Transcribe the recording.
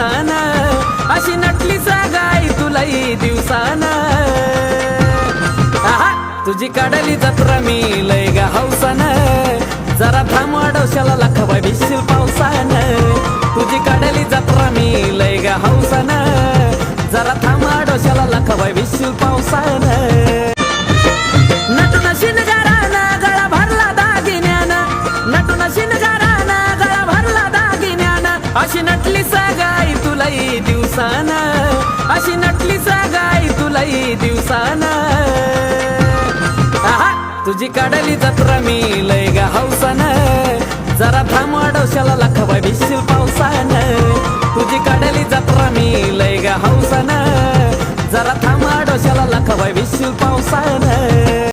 दिवसान अशी नटली गाय तुलाही दिवसान तुझी काढली जत्रा मी लय गा हौसान जरा थांब डोशाला लखबाई भिशील पावसान तुझी काढली जत्रा मी लय गा हौसान जरा थांब डोशाला लखबाई भिशील पावसान नटून शिनगाराना गळा भरला दागिन्याना नटून शिनगाराना गळा भरला दागिन्याना अशी नटली गाय तुलाही दिवसान अशी नटली गाय तुलाही दिवसान तुझी काढली जत्रा मी लय गा हौसान जरा थांब डोशाला लखबाई भिशील पावसान तुझी काढली जत्रा मी लय गा हौसान जरा थांब डोशाला लखबाई भिशील पावसान